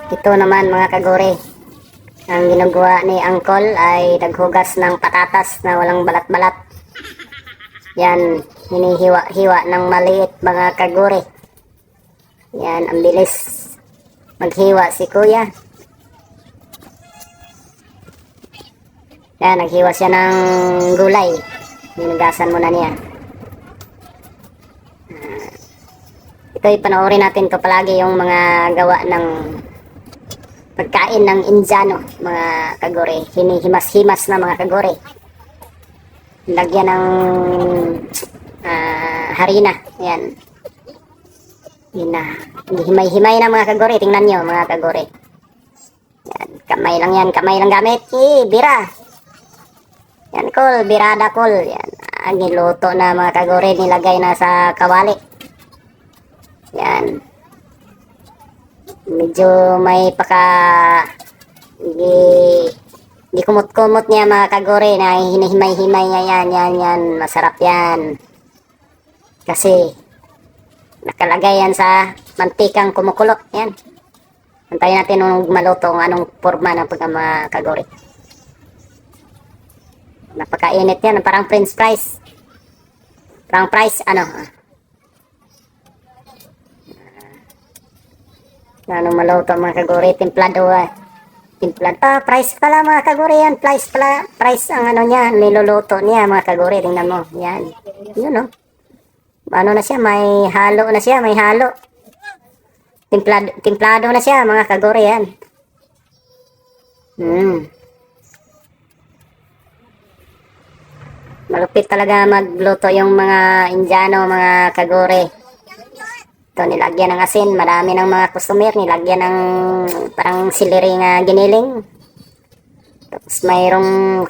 Ito naman mga kagore, ang ginagawa ni Uncle ay naghugas ng patatas na walang balat-balat. Yan, hinihiwa-hiwa ng maliit mga kagore. Yan, ang bilis maghiwa si kuya. Yan, naghiwa siya ng gulay. Hinugasan muna niya. Ito'y panoorin natin to palagi, yung mga gawa ng pagkain ng Indiano, mga kagore. Hinihimas-himas na mga kagore. Lagyan ng harina. Yan. Yun na. Himay-himay na mga kagore. Tingnan nyo mga kagore. Yan. Kamay lang yan. Kamay lang gamit. Bira. Yan kol. Birada kol. Yan. Niluto na mga kagore. Nilagay na sa kawali. Yan. Medyo may di kumot-kumot niya mga kagore na hinihimay-himay niya yan. Masarap yan. Kasi nakalagay yan sa mantikang kumukulo. Yan. Antayin natin nung maluto kung anong forma ng mga kagore. Napakainit yan. Parang french fries. Parang fries ano maluto mga kagore, templado templado, price pala mga kagore yan, price ang ano niya, niluluto niya mga kagore, tingnan mo, yan, yun ano na siya, may halo na siya, templado na siya mga kagore yan. Malupit talaga magluto yung mga Indiano mga kagore. Ito, nilagyan ng asin. Marami ng mga customer. Nilagyan ng parang celery nga giniling. Tapos mayroong